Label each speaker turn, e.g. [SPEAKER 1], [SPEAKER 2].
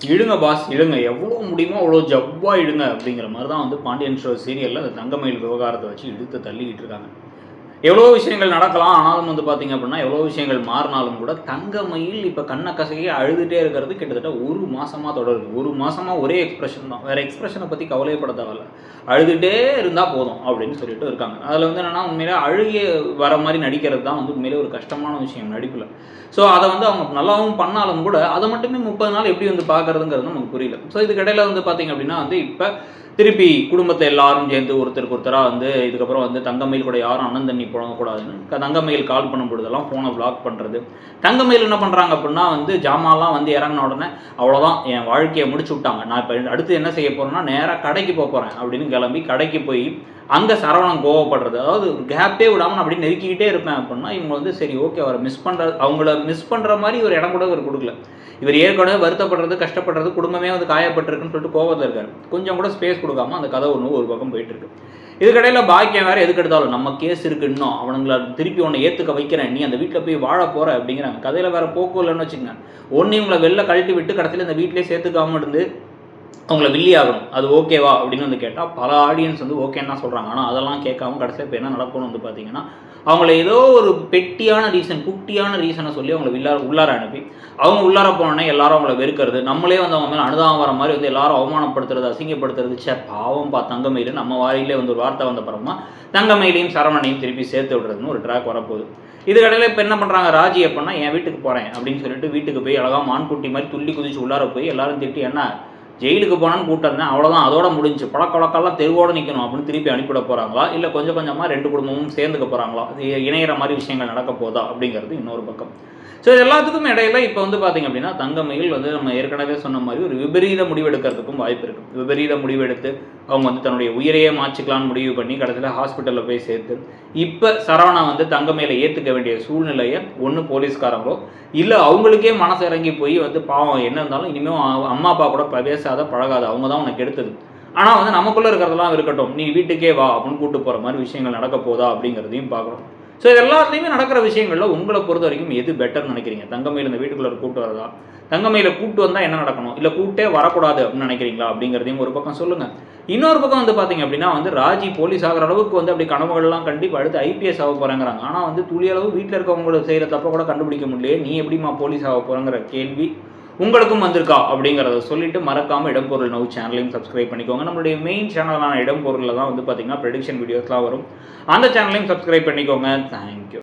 [SPEAKER 1] இழுங்க pass இழுங்க, எவ்வளோ முடியுமோ அவ்வளோ ஜவ்வாக இழுங்க அப்படிங்கிற மாதிரி தான் வந்து பாண்டியன் ஸ்டோர் சீரியலில் அந்த தங்கமயில் விவகாரத்தை வச்சு இழுத்து தள்ளிக்கிட்டு இருக்காங்க. எவ்வளோ விஷயங்கள் நடக்கலாம், ஆனாலும் வந்து பார்த்திங்க அப்படின்னா எவ்வளோ விஷயங்கள் மாறினாலும் கூட தங்கமயில் இப்போ கண்ணை கசக்கி அழுதுகிட்டே இருக்கிறது கிட்டத்தட்ட ஒரு மாதமாக தொடருது. ஒரு மாதமாக ஒரே எக்ஸ்பிரஷன் தான், வேறு எக்ஸ்பிரஷனை பற்றி கவலைப்பட தேவையில்ல, அழுதுகிட்டே இருந்தால் போதும் அப்படின்னு சொல்லிட்டு இருக்காங்க. அதில் வந்து என்னென்னா உண்மையிலே அழுகிய வர மாதிரி நடிக்கிறது தான் வந்து உண்மையிலே ஒரு கஷ்டமான விஷயம் நடிப்பில். ஸோ அதை வந்து அவங்க நல்லாவும் பண்ணாலும் கூட அதை மட்டுமே 30 நாள் எப்படி வந்து பார்க்குறதுங்கிறது நமக்கு புரியல. ஸோ இதுக்கிடையில் வந்து பார்த்திங்க அப்படின்னா வந்து இப்போ திருப்பி குடும்பத்தை எல்லாரும் சேர்ந்து ஒருத்தருக்கு ஒருத்தராக வந்து இதுக்கப்புறம் வந்து தங்கமயில் கூட யாரும் அண்ணன் தண்ணி போடக்கூடாதுன்னு தங்கமயில் கால் பண்ணும் பொழுதெல்லாம் ஃபோனை பிளாக் பண்ணுறது. தங்கமயில் என்ன பண்ணுறாங்க அப்படின்னா வந்து ஜாமான்லாம் வந்து இறங்கின உடனே அவ்வளோதான் என் வாழ்க்கையை முடிச்சு விட்டாங்க, நான் இப்போ அடுத்து என்ன செய்ய போகிறேன்னா நேராக கடைக்கு போகிறேன் அப்படின்னு கிளம்பி கடைக்கு போய் அங்கே சரவணன் கோவப்படுறது, அதாவது ஒரு கேப்பே விடாமல் நான் அப்படி நெருக்கிக்கிட்டே இருப்பேன் அப்படின்னா இவங்க வந்து சரி ஓகே அவரை அவங்கள மிஸ் பண்ணுற மாதிரி ஒரு இடம் கூட இவர் கொடுக்கல. இவர் ஏற்கனவே வருத்தப்படுறது கஷ்டப்படுறது குடும்பமே வந்து காயப்பட்டிருக்குன்னு சொல்லிட்டு கோபத்தில் இருக்காரு. கொஞ்சம் கூட ஸ்பேஸ் கொடுக்காம அந்த கதை ஒன்று ஒரு பக்கம் போயிட்டு இருக்கு. இதுக்கடையில் பாக்கியம் வேறு எதுக்கு எடுத்தாலும் நம்ம கேஸ் இருக்கு, இன்னும் அவனுங்களை திருப்பி உன்னை ஏற்றுக்க வைக்கிறேன், நீ அந்த வீட்டில் போய் வாழ போகிற அப்படிங்கிறாங்க. கதையில் வேறு போக்கு இல்லைன்னு வச்சுக்கோங்க. ஒன்று இவங்களை வெளில கழட்டி விட்டு கடைசியில் இந்த வீட்டிலே சேர்த்துக்காம இருந்து அவங்கள வில்லி ஆகணும், அது ஓகேவா அப்படின்னு வந்து கேட்டால் பல ஆடியன்ஸ் வந்து ஓகேன்னு தான் சொல்கிறாங்க. ஆனால் அதெல்லாம் கேட்காம கடைசியில் இப்போ என்ன நடக்கும்னு வந்து பார்த்தீங்கன்னா அவங்கள ஏதோ ஒரு பெட்டியான ரீசன் குட்டியான ரீசனை சொல்லி அவங்கள உள்ளார அனுப்பி அவங்க உள்ளார போனோன்னே எல்லாரும் அவங்கள வெறுக்கிறது, நம்மளே வந்து அவங்க மேலே அனுதாபம் வர மாதிரி வந்து எல்லாரும் அவமானப்படுத்துறது அசிங்கப்படுத்துறது. பாவம் தங்கமயில் நம்ம வாரியிலே வந்து ஒரு வார்த்தை வந்த அப்புறமா தங்கமயிலையும் சரவணையும் திருப்பி சேர்த்து விடுறதுன்னு ஒரு ட்ராக் வரப்போகுது. இதுக்கடையில் இப்போ என்ன பண்ணுறாங்க ராஜி அப்படின்னா என் வீட்டுக்கு போகிறேன் அப்படின்னு சொல்லிட்டு வீட்டுக்கு போய் அழகாக மான்குட்டி மாதிரி துள்ளி குதிச்சு உள்ளார போய் எல்லாரும் திட்டி என்ன ஜெயிலுக்கு போனான்னு கூட்டம் அவ்வளோதான் அதோட முடிஞ்சு பழக்க வழக்கெல்லாம் தெருவோடு நிற்கணும் அப்படின்னு திருப்பி அனுப்பிவிட போகிறாங்களா, இல்லை கொஞ்சம் கொஞ்சமாக ரெண்டு குடும்பமும் சேர்ந்துக்க போகிறாங்களா, அது இணையிற மாதிரி விஷயங்கள் நடக்க போதா அப்படிங்கிறது இன்னொரு பக்கம். ஸோ இது எல்லாத்துக்கும் இடையில இப்போ வந்து பார்த்திங்க அப்படின்னா தங்கமயில் வந்து நம்ம ஏற்கனவே சொன்ன மாதிரி ஒரு விபரீத முடிவெடுக்கிறதுக்கும் வாய்ப்பு இருக்குது. விபரீத முடிவெடுத்து அவங்க வந்து தன்னுடைய உயிரையே மாற்றிக்கலான்னு முடிவு பண்ணி கடைசியில் ஹாஸ்பிட்டலில் போய் சேர்த்து இப்போ சரவணா வந்து தங்கமயிலை ஏற்றுக்க வேண்டிய சூழ்நிலையை ஒன்று போலீஸ்காரங்களோ இல்லை அவங்களுக்கே மனசு இறங்கி போய் வந்து பாவம் என்ன இருந்தாலும் இனிமேல் அம்மா அப்பா கூட பேசாத பழகாத, அவங்க தான் உனக்கு எடுத்தது, ஆனால் வந்து நமக்குள்ளே இருக்கிறதெல்லாம் இருக்கட்டும் நீ வீட்டுக்கே வா அப்படின்னு கூப்பிட்டு போகிற மாதிரி விஷயங்கள் நடக்க போதா அப்படிங்கிறதையும் பார்க்கணும். ஸோ இது எல்லாத்துலேயுமே நடக்கிற விஷயங்களில் உங்களை பொறுத்த வரைக்கும் எது பெட்டர்னு நினைக்கிறீங்க? தங்கமயில் இந்த வீட்டுக்குள்ளே கூப்பிட்டு வரதா, தங்கமயில கூப்பிட்டு வந்தால் என்ன நடக்கணும், இல்லை கூப்பிட்டே வரக்கூடாது அப்படின்னு நினைக்கிறீங்களா அப்படிங்கிறதையும் ஒரு பக்கம் சொல்லுங்கள். இன்னொரு பக்கம் வந்து பார்த்தீங்க அப்படின்னா வந்து ராஜி போலீஸ் ஆகிற அளவுக்கு வந்து அப்படி கனவுகள்லாம் கண்டிப்பாக அடுத்து ஐபிஎஸ் ஆக போகிறாங்கிறாங்க. ஆனால் வந்து துளியளவு வீட்டில் இருக்கவங்களோட செய்கிற தப்பை கூட கண்டுபிடிக்க முடியலையே, நீ எப்படிமா போலீஸ் ஆக போகிறங்கிற கேள்வி உங்களுக்கும் வந்திருக்கா அப்படிங்கிறத சொல்லிட்டு மறக்காமல் இடம்பொருள் நவ் சேனலையும் சப்ஸ்கிரைப் பண்ணிக்கோங்க. நம்மளுடைய மெயின் சேனலான இடம்பொருளில் தான் வந்து பார்த்தீங்கன்னா ப்ரெடிக்ஷன் வீடியோஸ்லாம் வரும், அந்த சேனலையும் சப்ஸ்கிரைப் பண்ணிக்கோங்க. தேங்க்யூ.